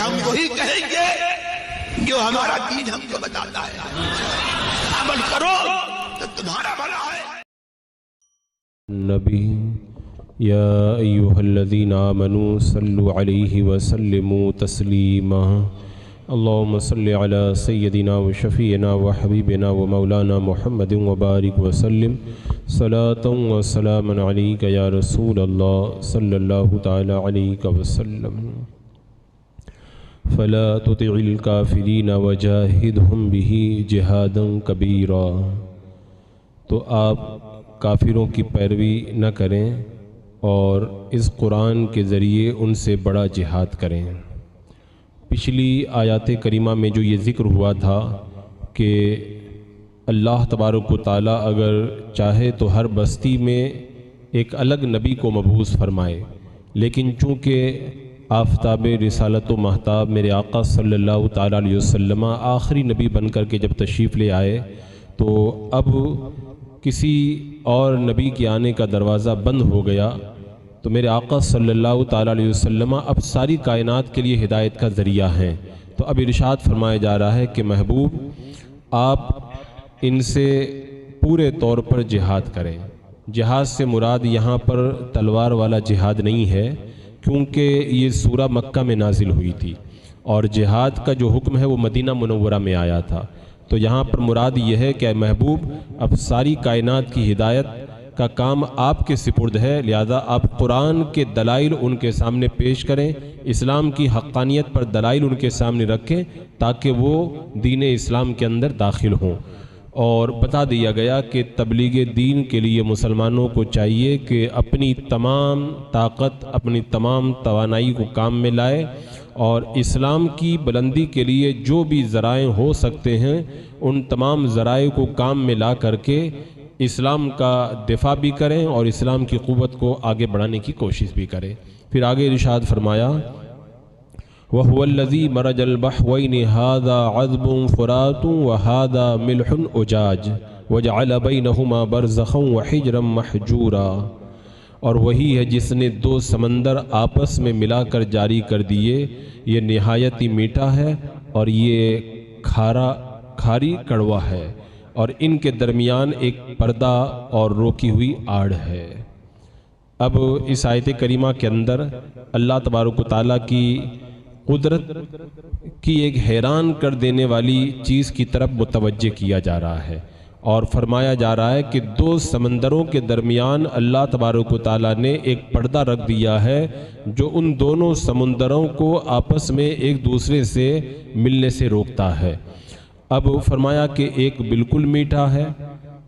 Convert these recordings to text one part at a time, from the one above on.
ہم وہی کہیں گے جو ہمارا دین ہم کو بتاتا ہے، عمل کرو تو تمہارا بھلا ہے۔ نبی یا ایھا الذین آمنوا صلوا علیہ وسلموا تسلیما اللہم صل علی سیدنا و شفیعنا و حبیبنا و مولانا محمد وبارک وسلم صلاۃ و سلاما علیک یا رسول اللہ صلی اللہ تعالی علیہ وسلم فلا تطع الکافرین وجاہدہم بہ جہادا کبیرا۔ تو آپ کافروں کی پیروی نہ کریں اور اس قرآن کے ذریعے ان سے بڑا جہاد کریں۔ پچھلی آیات کریمہ میں جو یہ ذکر ہوا تھا کہ اللہ تبارک و تعالیٰ اگر چاہے تو ہر بستی میں ایک الگ نبی کو مبعوث فرمائے، لیکن چونکہ آفتاب رسالت و مہتاب میرے آقا صلی اللہ تعالیٰ علیہ وسلم آخری نبی بن کر کے جب تشریف لے آئے تو اب کسی اور نبی کے آنے کا دروازہ بند ہو گیا، تو میرے آقا صلی اللہ تعالیٰ علیہ وسلم اب ساری کائنات کے لیے ہدایت کا ذریعہ ہیں۔ تو اب ارشاد فرمایا جا رہا ہے کہ محبوب آپ ان سے پورے طور پر جہاد کریں۔ جہاد سے مراد یہاں پر تلوار والا جہاد نہیں ہے، کیونکہ یہ سورہ مکہ میں نازل ہوئی تھی اور جہاد کا جو حکم ہے وہ مدینہ منورہ میں آیا تھا۔ تو یہاں پر مراد یہ ہے کہ اے محبوب اب ساری کائنات کی ہدایت کا کام آپ کے سپرد ہے، لہذا آپ قرآن کے دلائل ان کے سامنے پیش کریں، اسلام کی حقانیت پر دلائل ان کے سامنے رکھیں تاکہ وہ دین اسلام کے اندر داخل ہوں۔ اور بتا دیا گیا کہ تبلیغ دین کے لیے مسلمانوں کو چاہیے کہ اپنی تمام طاقت، اپنی تمام توانائی کو کام میں لائے اور اسلام کی بلندی کے لیے جو بھی ذرائع ہو سکتے ہیں ان تمام ذرائع کو کام میں لا کر کے اسلام کا دفاع بھی کریں اور اسلام کی قوت کو آگے بڑھانے کی کوشش بھی کریں۔ پھر آگے ارشاد فرمایا وَهُوَ الَّذِي مَرَجَ الْبَحْرَيْنِ هَذَا عَذْبٌ فُرَاتٌ وَهَذَا مِلْحٌ أُجَاجٌ وَجَعَلَ بَيْنَهُمَا بَرْزَخًا وَحِجْرًا مَحْجُورًا، اور وہی ہے جس نے دو سمندر آپس میں ملا کر جاری کر دیے، یہ نہایت ہی میٹھا ہے اور یہ کھاری کڑوا ہے، اور ان کے درمیان ایک پردہ اور روکی ہوئی آڑ ہے۔ اب اس آیت کریمہ کے اندر اللہ تبارک و تعالیٰ کی قدرت کی ایک حیران کر دینے والی چیز کی طرف متوجہ کیا جا رہا ہے اور فرمایا جا رہا ہے کہ دو سمندروں کے درمیان اللہ تبارک و تعالیٰ نے ایک پردہ رکھ دیا ہے جو ان دونوں سمندروں کو آپس میں ایک دوسرے سے ملنے سے روکتا ہے۔ اب فرمایا کہ ایک بالکل میٹھا ہے،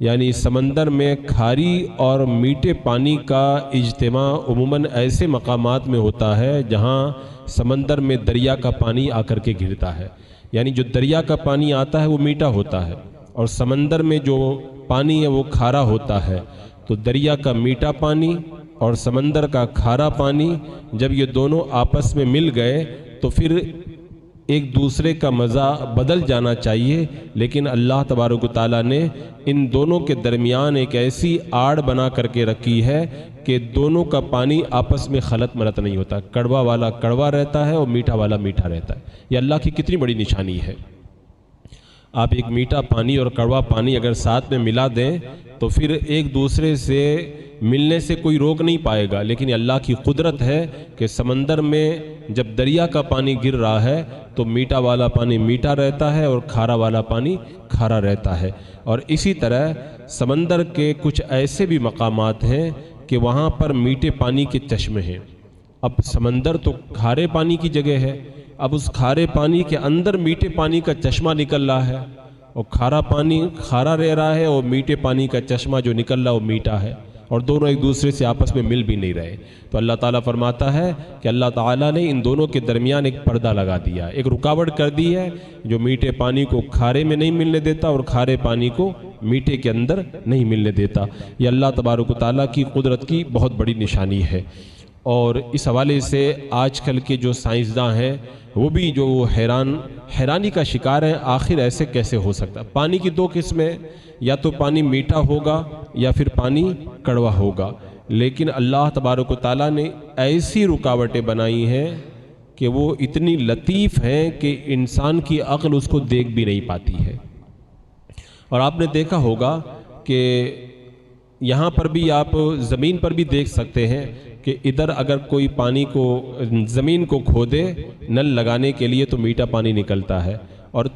یعنی سمندر میں کھاری اور میٹھے پانی کا اجتماع عموماً ایسے مقامات میں ہوتا ہے جہاں سمندر میں دریا کا پانی آ کر کے گرتا ہے، یعنی جو دریا کا پانی آتا ہے وہ میٹھا ہوتا ہے اور سمندر میں جو پانی ہے وہ کھارا ہوتا ہے۔ تو دریا کا میٹھا پانی اور سمندر کا کھارا پانی جب یہ دونوں آپس میں مل گئے تو پھر ایک دوسرے کا مزہ بدل جانا چاہیے، لیکن اللہ تبارک و تعالیٰ نے ان دونوں کے درمیان ایک ایسی آڑ بنا کر کے رکھی ہے کہ دونوں کا پانی آپس میں خلط ملط نہیں ہوتا، کڑوا والا کڑوا رہتا ہے اور میٹھا والا میٹھا رہتا ہے۔ یہ اللہ کی کتنی بڑی نشانی ہے۔ آپ ایک میٹھا پانی اور کڑوا پانی اگر ساتھ میں ملا دیں تو پھر ایک دوسرے سے ملنے سے کوئی روک نہیں پائے گا، لیکن اللہ کی قدرت ہے کہ سمندر میں جب دریا کا پانی گر رہا ہے تو میٹھا والا پانی میٹھا رہتا ہے اور کھارا والا پانی کھارا رہتا ہے۔ اور اسی طرح سمندر کے کچھ ایسے بھی مقامات ہیں کہ وہاں پر میٹھے پانی کے چشمے ہیں۔ اب سمندر تو کھارے پانی کی جگہ ہے، اب اس کھارے پانی کے اندر میٹھے پانی کا چشمہ نکل رہا ہے اور کھارا پانی کھارا رہ رہا ہے اور میٹھے پانی کا چشمہ جو نکل رہا ہے وہ میٹھا ہے، اور دونوں ایک دوسرے سے آپس میں مل بھی نہیں رہے۔ تو اللہ تعالیٰ فرماتا ہے کہ اللہ تعالیٰ نے ان دونوں کے درمیان ایک پردہ لگا دیا، ایک رکاوٹ کر دی ہے جو میٹھے پانی کو کھارے میں نہیں ملنے دیتا اور کھارے پانی کو میٹھے کے اندر نہیں ملنے دیتا۔ یہ اللہ تبارک و تعالیٰ کی قدرت کی بہت بڑی نشانی ہے۔ اور اس حوالے سے آج کل کے جو سائنسداں ہیں وہ بھی جو حیرانی کا شکار ہیں، آخر ایسے کیسے ہو سکتا؟ پانی کی دو قسمیں، یا تو پانی میٹھا ہوگا یا پھر پانی کڑوا ہوگا، لیکن اللہ تبارک و تعالیٰ نے ایسی رکاوٹیں بنائی ہیں کہ وہ اتنی لطیف ہیں کہ انسان کی عقل اس کو دیکھ بھی نہیں پاتی ہے۔ اور آپ نے دیکھا ہوگا کہ یہاں پر بھی آپ زمین پر بھی دیکھ سکتے ہیں کہ ادھر اگر کوئی پانی کو زمین کو کھودے نل لگانے کے لیے تو میٹھا پانی نکلتا ہے، اور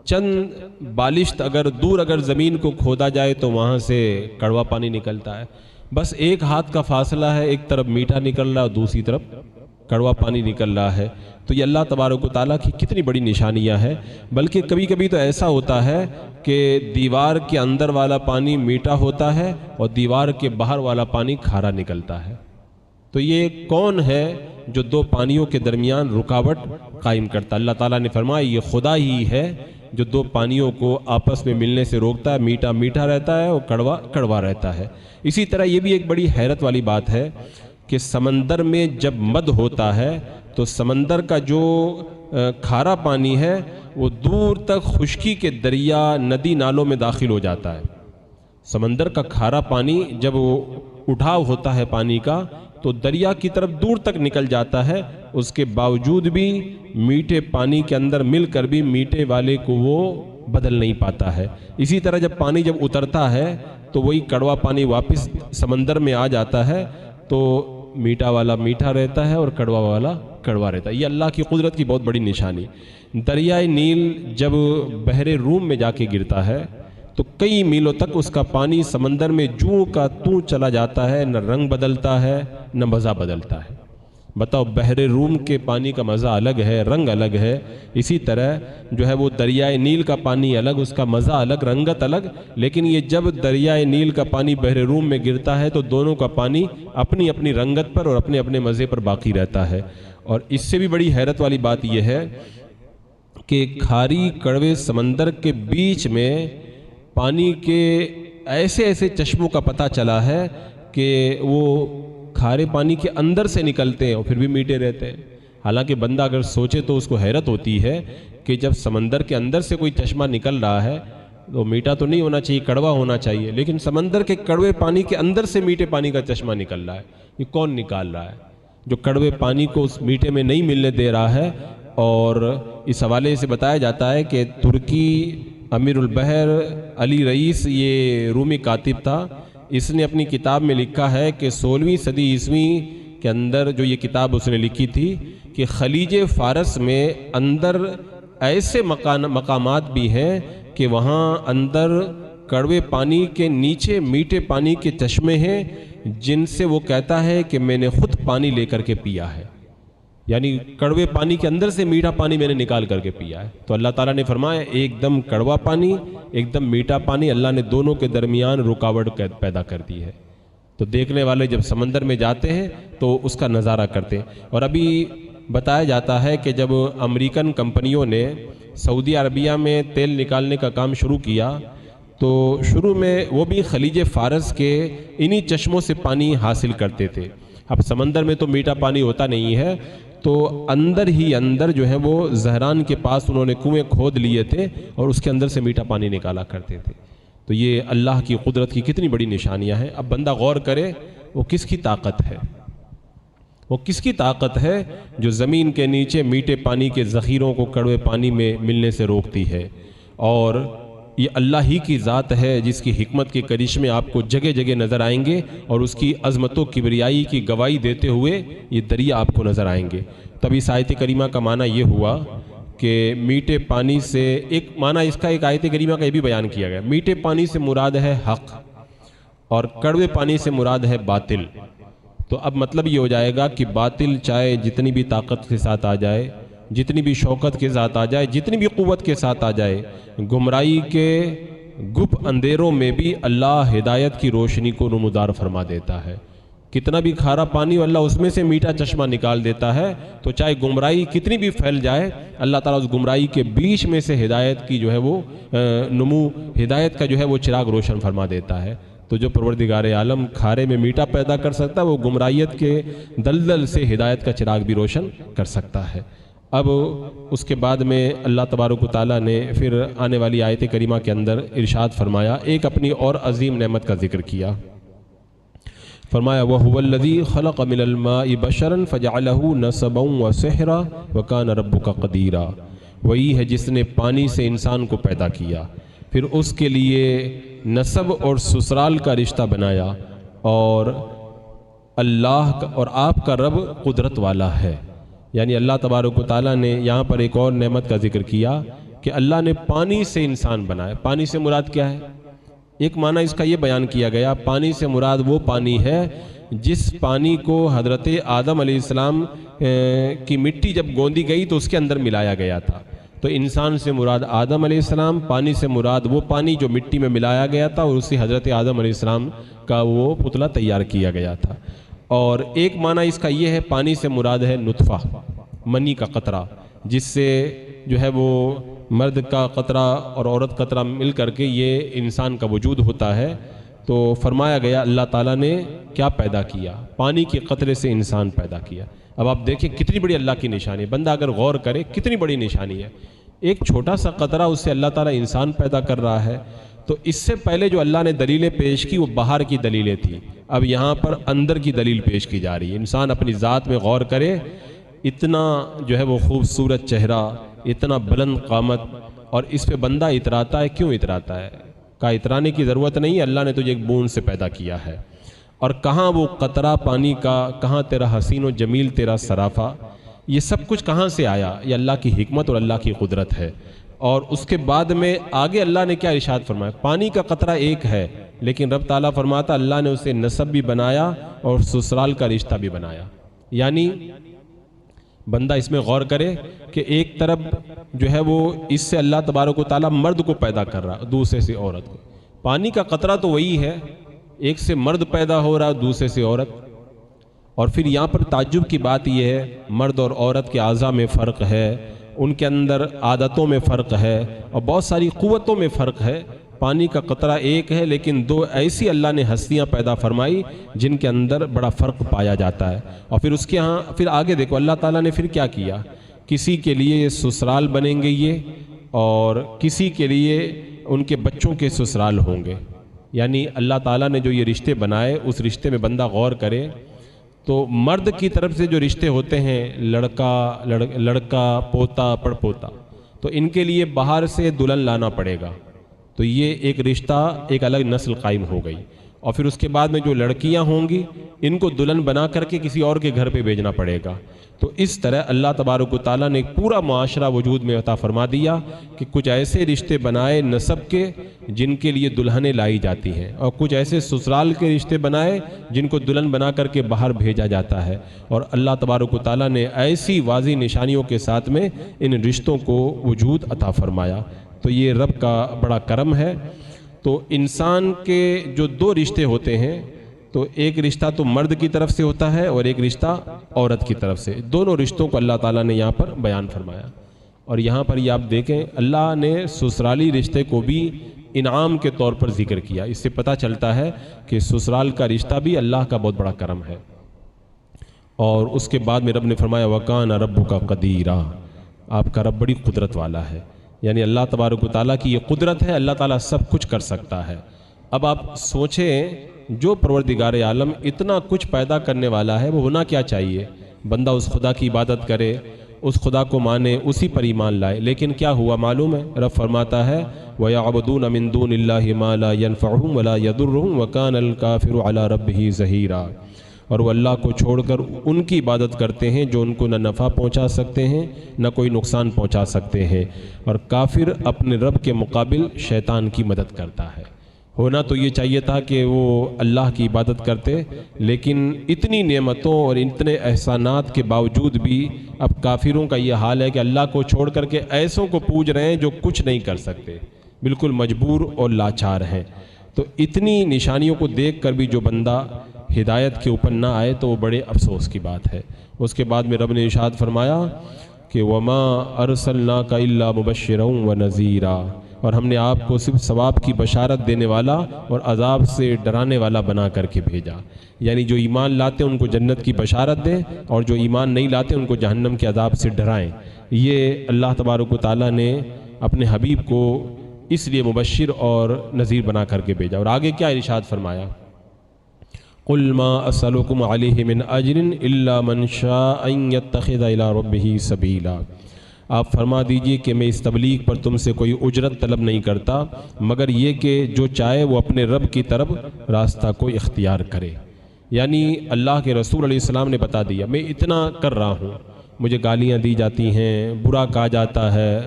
چند بالشت اگر زمین کو کھودا جائے تو وہاں سے کڑوا پانی نکلتا ہے۔ بس ایک ہاتھ کا فاصلہ ہے، ایک طرف میٹھا نکل رہا ہے اور دوسری طرف کڑوا پانی نکل رہا ہے۔ تو یہ اللہ تبارک و تعالیٰ کی کتنی بڑی نشانیاں ہیں۔ بلکہ کبھی کبھی تو ایسا ہوتا ہے کہ دیوار کے اندر والا پانی میٹھا ہوتا ہے اور دیوار کے باہر والا پانی کھارا نکلتا ہے۔ تو یہ کون ہے جو دو پانیوں کے درمیان رکاوٹ قائم کرتا؟ اللہ تعالیٰ نے فرمایا یہ خدا ہی ہے جو دو پانیوں کو آپس میں ملنے سے روکتا ہے، میٹھا میٹھا رہتا ہے اور کڑوا کڑوا رہتا ہے۔ اسی طرح یہ بھی ایک بڑی حیرت والی بات ہے کہ سمندر میں جب مد ہوتا ہے تو سمندر کا جو کھارا پانی ہے وہ دور تک خشکی کے دریا ندی نالوں میں داخل ہو جاتا ہے۔ سمندر کا کھارا پانی جب وہ اٹھاؤ ہوتا ہے پانی کا تو دریا کی طرف دور تک نکل جاتا ہے، اس کے باوجود بھی میٹھے پانی کے اندر مل کر بھی میٹھے والے کو وہ بدل نہیں پاتا ہے۔ اسی طرح جب پانی جب اترتا ہے تو وہی کڑوا پانی واپس سمندر میں آ جاتا ہے تو میٹھا والا میٹھا رہتا ہے اور کڑوا والا کڑوا رہتا ہے۔ یہ اللہ کی قدرت کی بہت بڑی نشانی۔ دریائے نیل جب بحر روم میں جا کے گرتا ہے تو کئی میلوں تک اس کا پانی سمندر میں جوں کا توں چلا جاتا ہے، نہ رنگ بدلتا ہے نہ مزہ بدلتا ہے۔ بتاؤ، بحر روم کے پانی کا مزہ الگ ہے، رنگ الگ ہے، اسی طرح جو ہے وہ دریائے نیل کا پانی الگ، اس کا مزہ الگ، رنگت الگ، لیکن یہ جب دریائے نیل کا پانی بحر روم میں گرتا ہے تو دونوں کا پانی اپنی اپنی رنگت پر اور اپنے اپنے مزے پر باقی رہتا ہے۔ اور اس سے بھی بڑی حیرت والی بات یہ ہے کہ کھاری کڑوے سمندر کے بیچ میں پانی کے ایسے ایسے چشموں کا پتہ چلا ہے کہ وہ کھارے پانی کے اندر سے نکلتے ہیں اور پھر بھی میٹھے رہتے ہیں۔ حالانکہ بندہ اگر سوچے تو اس کو حیرت ہوتی ہے کہ جب سمندر کے اندر سے کوئی چشمہ نکل رہا ہے تو میٹھا تو نہیں ہونا چاہیے، کڑوا ہونا چاہیے، لیکن سمندر کے کڑوے پانی کے اندر سے میٹھے پانی کا چشمہ نکل رہا ہے۔ یہ کون نکال رہا ہے؟ جو کڑوے پانی کو اس میٹھے میں نہیں ملنے دے رہا ہے۔ اور اس حوالے سے بتایا جاتا ہے کہ ترکی امیر البحر علی رئیس یہ رومی کاتب تھا، اس نے اپنی کتاب میں لکھا ہے کہ 16ویں صدی عیسوی کے اندر جو یہ کتاب اس نے لکھی تھی کہ خلیج فارس میں اندر ایسے مقامات بھی ہیں کہ وہاں اندر کڑوے پانی کے نیچے میٹھے پانی کے چشمے ہیں جن سے وہ کہتا ہے کہ میں نے خود پانی لے کر کے پیا ہے، یعنی کڑوے پانی کے اندر سے میٹھا پانی میں نے نکال کر کے پیا ہے۔ تو اللہ تعالیٰ نے فرمایا ایک دم کڑوا پانی ایک دم میٹھا پانی، اللہ نے دونوں کے درمیان رکاوٹ پیدا کر دی ہے۔ تو دیکھنے والے جب سمندر میں جاتے ہیں تو اس کا نظارہ کرتے ہیں۔ اور ابھی بتایا جاتا ہے کہ جب امریکن کمپنیوں نے سعودی عربیہ میں تیل نکالنے کا کام شروع کیا تو شروع میں وہ بھی خلیج فارس کے انہی چشموں سے پانی حاصل کرتے تھے۔ اب سمندر میں تو میٹھا پانی ہوتا نہیں ہے، تو اندر ہی اندر جو ہے وہ زہران کے پاس انہوں نے کنویں کھود لیے تھے اور اس کے اندر سے میٹھا پانی نکالا کرتے تھے۔ تو یہ اللہ کی قدرت کی کتنی بڑی نشانیاں ہیں۔ اب بندہ غور کرے وہ کس کی طاقت ہے، وہ کس کی طاقت ہے جو زمین کے نیچے میٹھے پانی کے ذخیروں کو کڑوے پانی میں ملنے سے روکتی ہے۔ اور یہ اللہ ہی کی ذات ہے جس کی حکمت کے کرشمے آپ کو جگہ جگہ نظر آئیں گے، اور اس کی عظمت و کبریائی کی گواہی دیتے ہوئے یہ دریا آپ کو نظر آئیں گے۔ تب اس آیت کریمہ کا معنی یہ ہوا کہ میٹھے پانی سے ایک معنی اس کا ایک آیت کریمہ کا یہ بھی بیان کیا گیا، میٹھے پانی سے مراد ہے حق اور کڑوے پانی سے مراد ہے باطل۔ تو اب مطلب یہ ہو جائے گا کہ باطل چاہے جتنی بھی طاقت کے ساتھ آ جائے، جتنی بھی شوکت کے ساتھ آ جائے، جتنی بھی قوت کے ساتھ آ جائے، گمراہی کے گپ اندھیروں میں بھی اللہ ہدایت کی روشنی کو نمودار فرما دیتا ہے۔ کتنا بھی کھارا پانی اللہ اس میں سے میٹھا چشمہ نکال دیتا ہے، تو چاہے گمراہی کتنی بھی پھیل جائے، اللہ تعالیٰ اس گمراہی کے بیچ میں سے ہدایت کی جو ہے وہ ہدایت کا جو ہے وہ چراغ روشن فرما دیتا ہے۔ تو جو پروردگار عالم کھارے میں میٹھا پیدا کر سکتا ہے، وہ گمراہیت کے دلدل سے ہدایت کا چراغ بھی روشن کر سکتا ہے۔ اب اس کے بعد میں اللہ تبارک و تعالیٰ نے پھر آنے والی آیت کریمہ کے اندر ارشاد فرمایا، ایک اپنی اور عظیم نعمت کا ذکر کیا فرمایا وَهُوَ الَّذِي خَلَقَ مِنَ الْمَاءِ بَشَرًا فَجَعَلَهُ نَسَبًا وَسِحْرًا وَكَانَ رَبُّكَ قَدِيرًا، وہی ہے جس نے پانی سے انسان کو پیدا کیا، پھر اس کے لیے نسب اور سسرال کا رشتہ بنایا، اور اللہ کا اور آپ کا رب قدرت والا ہے۔ یعنی اللہ تبارک و تعالیٰ نے یہاں پر ایک اور نعمت کا ذکر کیا کہ اللہ نے پانی سے انسان بنایا۔ پانی سے مراد کیا ہے؟ ایک معنی اس کا یہ بیان کیا گیا، پانی سے مراد وہ پانی ہے جس پانی کو حضرت آدم علیہ السلام کی مٹی جب گوندی گئی تو اس کے اندر ملایا گیا تھا۔ تو انسان سے مراد آدم علیہ السلام، پانی سے مراد وہ پانی جو مٹی میں ملایا گیا تھا اور اسی حضرت آدم علیہ السلام کا وہ پتلا تیار کیا گیا تھا۔ اور ایک معنی اس کا یہ ہے، پانی سے مراد ہے نطفہ، منی کا قطرہ، جس سے جو ہے وہ مرد کا قطرہ اور عورت قطرہ مل کر کے یہ انسان کا وجود ہوتا ہے۔ تو فرمایا گیا اللہ تعالیٰ نے کیا پیدا کیا؟ پانی کے قطرے سے انسان پیدا کیا۔ اب آپ دیکھیں کتنی بڑی اللہ کی نشانی ہے، بندہ اگر غور کرے کتنی بڑی نشانی ہے۔ ایک چھوٹا سا قطرہ، اس سے اللہ تعالیٰ انسان پیدا کر رہا ہے۔ تو اس سے پہلے جو اللہ نے دلیلیں پیش کی وہ باہر کی دلیلیں تھیں، اب یہاں پر اندر کی دلیل پیش کی جا رہی ہے۔ انسان اپنی ذات میں غور کرے، اتنا جو ہے وہ خوبصورت چہرہ، اتنا بلند قامت، اور اس پہ بندہ اتراتا ہے۔ کیوں اتراتا ہے؟ کہا اترانے کی ضرورت نہیں، اللہ نے تجھے ایک بوند سے پیدا کیا ہے۔ اور کہاں وہ قطرہ پانی کا، کہاں تیرا حسین و جمیل تیرا سرافہ، یہ سب کچھ کہاں سے آیا؟ یہ اللہ کی حکمت اور اللہ کی قدرت ہے۔ اور اس کے بعد میں آگے اللہ نے کیا ارشاد فرمایا؟ پانی کا قطرہ ایک ہے، لیکن رب تعالیٰ فرماتا اللہ نے اسے نسب بھی بنایا اور سسرال کا رشتہ بھی بنایا۔ یعنی بندہ اس میں غور کرے کہ ایک طرف جو ہے وہ اس سے اللہ تبارک و تعالیٰ مرد کو پیدا کر رہا، دوسرے سے عورت کو۔ پانی کا قطرہ تو وہی ہے، ایک سے مرد پیدا ہو رہا، دوسرے سے عورت۔ اور پھر یہاں پر تعجب کی بات یہ ہے، مرد اور عورت کے اعضاء میں فرق ہے، ان کے اندر عادتوں میں فرق ہے، اور بہت ساری قوتوں میں فرق ہے۔ پانی کا قطرہ ایک ہے، لیکن دو ایسی اللہ نے ہستیاں پیدا فرمائی جن کے اندر بڑا فرق پایا جاتا ہے۔ اور پھر اس کے ہاں پھر آگے دیکھو اللہ تعالیٰ نے پھر کیا کیا، کسی کے لیے یہ سسرال بنیں گے یہ، اور کسی کے لیے ان کے بچوں کے سسرال ہوں گے۔ یعنی اللہ تعالیٰ نے جو یہ رشتے بنائے، اس رشتے میں بندہ غور کرے تو مرد کی طرف سے جو رشتے ہوتے ہیں، لڑکا پوتا پڑ پوتا، تو ان کے لیے باہر سے دلہن لانا پڑے گا، تو یہ ایک رشتہ، ایک الگ نسل قائم ہو گئی۔ اور پھر اس کے بعد میں جو لڑکیاں ہوں گی ان کو دلہن بنا کر کے کسی اور کے گھر پہ بھیجنا پڑے گا۔ تو اس طرح اللہ تبارک و تعالیٰ نے ایک پورا معاشرہ وجود میں عطا فرما دیا کہ کچھ ایسے رشتے بنائے نسب کے جن کے لیے دلہنیں لائی جاتی ہیں، اور کچھ ایسے سسرال کے رشتے بنائے جن کو دلہن بنا کر کے باہر بھیجا جاتا ہے۔ اور اللہ تبارک و تعالیٰ نے ایسی واضح نشانیوں کے ساتھ میں ان رشتوں کو وجود عطا فرمایا۔ تو یہ رب کا بڑا کرم ہے۔ تو انسان کے جو دو رشتے ہوتے ہیں، تو ایک رشتہ تو مرد کی طرف سے ہوتا ہے اور ایک رشتہ عورت کی طرف سے، دونوں رشتوں کو اللہ تعالیٰ نے یہاں پر بیان فرمایا۔ اور یہاں پر یہ آپ دیکھیں اللہ نے سسرالی رشتے کو بھی انعام کے طور پر ذکر کیا۔ اس سے پتہ چلتا ہے کہ سسرال کا رشتہ بھی اللہ کا بہت بڑا کرم ہے۔ اور اس کے بعد میں رب نے فرمایا وَكَانَ رَبُّكَ قَدِيرًا، آپ کا رب بڑی قدرت والا ہے۔ یعنی اللہ تبارک و تعالیٰ کی یہ قدرت ہے، اللہ تعالیٰ سب کچھ کر سکتا ہے۔ اب آپ سوچیں جو پروردگار عالم اتنا کچھ پیدا کرنے والا ہے، وہ ہونا کیا چاہیے؟ بندہ اس خدا کی عبادت کرے، اس خدا کو مانے، اسی پر ایمان لائے۔ لیکن کیا ہوا معلوم ہے؟ رب فرماتا ہے وَيَعْبُدُونَ مِن دُونِ اللَّهِ مَا لَا يَنفَعُهُمْ وَلَا يَضُرُّهُمْ وَكَانَ الْكَافِرُ عَلَى رَبِّهِ ظَهِيرًا، اور وہ اللہ کو چھوڑ کر ان کی عبادت کرتے ہیں جو ان کو نہ نفع پہنچا سکتے ہیں نہ کوئی نقصان پہنچا سکتے ہیں، اور کافر اپنے رب کے مقابل شیطان کی مدد کرتا ہے۔ ہونا تو یہ چاہیے تھا کہ وہ اللہ کی عبادت کرتے، لیکن اتنی نعمتوں اور اتنے احسانات کے باوجود بھی اب کافروں کا یہ حال ہے کہ اللہ کو چھوڑ کر کے ایسوں کو پوج رہے ہیں جو کچھ نہیں کر سکتے، بالکل مجبور اور لاچار ہیں۔ تو اتنی نشانیوں کو دیکھ کر بھی جو بندہ ہدایت کے اوپر نہ آئے تو وہ بڑے افسوس کی بات ہے۔ اس کے بعد میں رب نے ارشاد فرمایا کہ وَمَا أَرْسَلْنَاكَ إِلَّا مُبَشِّرًا وَنَذِيرًا، اور ہم نے آپ کو صرف ثواب کی بشارت دینے والا اور عذاب سے ڈرانے والا بنا کر کے بھیجا۔ یعنی جو ایمان لاتے ہیں ان کو جنت کی بشارت دیں، اور جو ایمان نہیں لاتے ان کو جہنم کے عذاب سے ڈرائیں۔ یہ اللہ تبارک و تعالیٰ نے اپنے حبیب کو اس لیے مبشر اور نذیر بنا کر کے بھیجا۔ اور آگے کیا ارشاد فرمایا قل ما اسألکم علیہ من اجر الا من شاء ان یتخذ الی ربہ سبیلا، آپ فرما دیجئے کہ میں اس تبلیغ پر تم سے کوئی اجرت طلب نہیں کرتا مگر یہ کہ جو چاہے وہ اپنے رب کی طرف راستہ کو اختیار کرے۔ یعنی اللہ کے رسول علیہ السلام نے بتا دیا میں اتنا کر رہا ہوں، مجھے گالیاں دی جاتی ہیں، برا کہا جاتا ہے،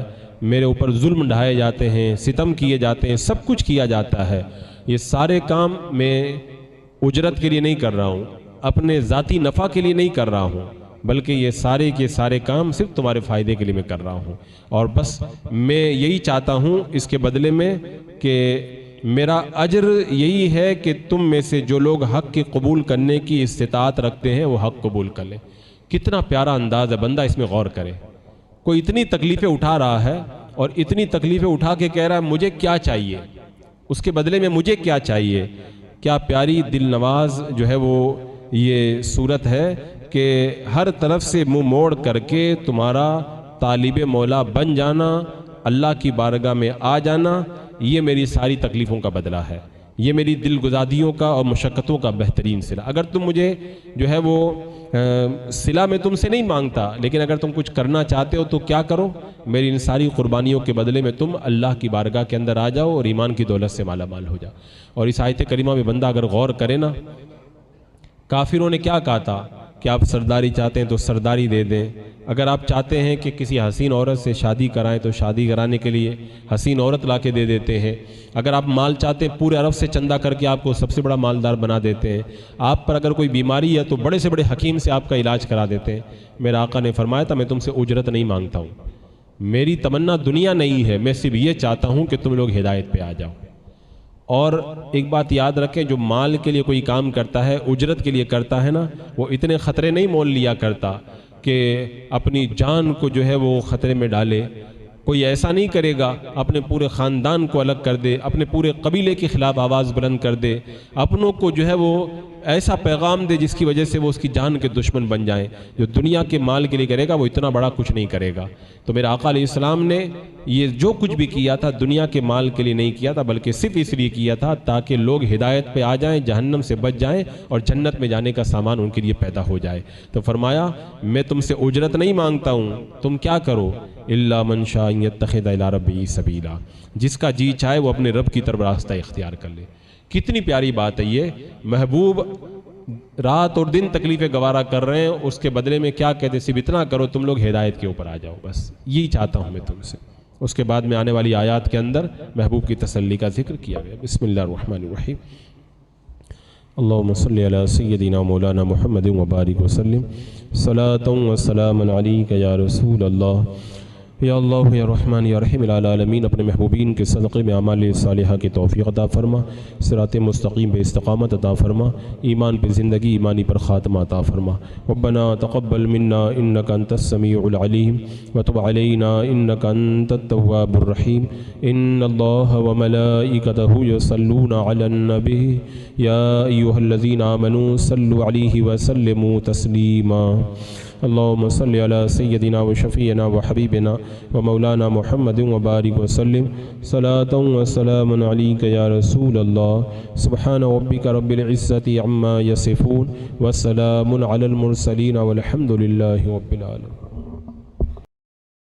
میرے اوپر ظلم ڈھائے جاتے ہیں، ستم کیے جاتے ہیں، سب کچھ کیا جاتا ہے، یہ سارے کام میں اجرت کے لیے نہیں کر رہا ہوں، اپنے ذاتی نفع کے لیے نہیں کر رہا ہوں، بلکہ یہ سارے کے سارے کام صرف تمہارے فائدے کے لیے میں کر رہا ہوں، اور بس میں یہی چاہتا ہوں اس کے بدلے میں کہ میرا اجر یہی ہے کہ تم میں سے جو لوگ حق کے قبول کرنے کی استطاعت رکھتے ہیں وہ حق قبول کر لیں۔ کتنا پیارا انداز ہے، بندہ اس میں غور کرے۔ کوئی اتنی تکلیفیں اٹھا رہا ہے اور اتنی تکلیفیں اٹھا کے کہہ رہا ہے مجھے کیا چاہیے، اس کے بدلے میں مجھے کیا چاہیے۔ کیا پیاری دل نواز جو ہے وہ یہ صورت ہے کہ ہر طرف سے منہ موڑ کر کے تمہارا طالب مولا بن جانا، اللہ کی بارگاہ میں آ جانا، یہ میری ساری تکلیفوں کا بدلہ ہے، یہ میری دل گزادیوں کا اور مشقتوں کا بہترین صلہ۔ اگر تم مجھے جو ہے وہ صلہ میں تم سے نہیں مانگتا، لیکن اگر تم کچھ کرنا چاہتے ہو تو کیا کرو، میری ان ساری قربانیوں کے بدلے میں تم اللہ کی بارگاہ کے اندر آ جاؤ اور ایمان کی دولت سے مالا مال ہو جاؤ۔ اور اس آیت کریمہ میں بندہ اگر غور کرے نا، کافروں نے کیا کہا تھا کہ آپ سرداری چاہتے ہیں تو سرداری دے دیں، اگر آپ چاہتے ہیں کہ کسی حسین عورت سے شادی کرائیں تو شادی کرانے کے لیے حسین عورت لا کے دے دیتے ہیں، اگر آپ مال چاہتے ہیں پورے عرب سے چندہ کر کے آپ کو سب سے بڑا مالدار بنا دیتے ہیں، آپ پر اگر کوئی بیماری ہے تو بڑے سے بڑے حکیم سے آپ کا علاج کرا دیتے ہیں۔ میرا آقا نے فرمایا تھا میں تم سے اجرت نہیں مانگتا ہوں، میری تمنا دنیا نہیں ہے، میں صرف یہ چاہتا ہوں کہ تم لوگ ہدایت پہ آ جاؤ۔ اور ایک بات یاد رکھیں، جو مال کے لیے کوئی کام کرتا ہے، اجرت کے لیے کرتا ہے نا، وہ اتنے خطرے نہیں مول لیا کرتا کہ اپنی جان کو جو ہے وہ خطرے میں ڈالے۔ کوئی ایسا نہیں کرے گا اپنے پورے خاندان کو الگ کر دے، اپنے پورے قبیلے کے خلاف آواز بلند کر دے، اپنوں کو جو ہے وہ ایسا پیغام دے جس کی وجہ سے وہ اس کی جان کے دشمن بن جائیں۔ جو دنیا کے مال کے لیے کرے گا وہ اتنا بڑا کچھ نہیں کرے گا۔ تو میرے آقا علیہ السلام نے یہ جو کچھ بھی کیا تھا دنیا کے مال کے لیے نہیں کیا تھا، بلکہ صرف اس لیے کیا تھا تاکہ لوگ ہدایت پہ آ جائیں، جہنم سے بچ جائیں اور جنت میں جانے کا سامان ان کے لیے پیدا ہو جائے۔ تو فرمایا میں تم سے اجرت نہیں مانگتا ہوں، تم کیا کرو، الا من شاء ان یتخذ الی ربہ سبیلا، جس کا جی چاہے وہ اپنے رب کی طرف راستہ اختیار کر لے۔ کتنی پیاری بات ہے یہ، محبوب رات اور دن تکلیفیں گوارا کر رہے ہیں، اس کے بدلے میں کیا کہتے ہیں، صرف اتنا کرو تم لوگ ہدایت کے اوپر آ جاؤ، بس یہی چاہتا ہوں میں تم سے۔ اس کے بعد میں آنے والی آیات کے اندر محبوب کی تسلی کا ذکر کیا گیا۔ بسم اللہ الرحمن الرحیم۔ اللہم صلی علی سیدنا مولانا محمد وبارک وسلم، صلاۃ و سلام علیک یا رسول اللہ، یا اللہ یا رحمان یا رحیم العالمین۔ اپنے محبوبین کے صدقے میں اعمال صالحہ کی توفیق عطا فرما، صراط مستقیم پہ استقامت عطا فرما، ایمان پہ زندگی، ایمانی پر خاتمہ عطا فرما۔ ربنا تقبل منا انک انت السمیع العلیم وتب علینا انک انت التواب الرحیم۔ ان اللہ وملائکتہ یصلون علی النبی یا ایھا الذین آمنوا صلوا علیہ وسلموا تسلیما۔ اللہم صلی علی سیدنا و شفیعنا و حبیبنا و مولانا محمد وبارک وسلم، صلاۃ و سلام علیک یا رسول اللہ۔ سبحان ربک رب العزت عما یصفون وسلام علی المرسلین والحمد للہ رب العالمین۔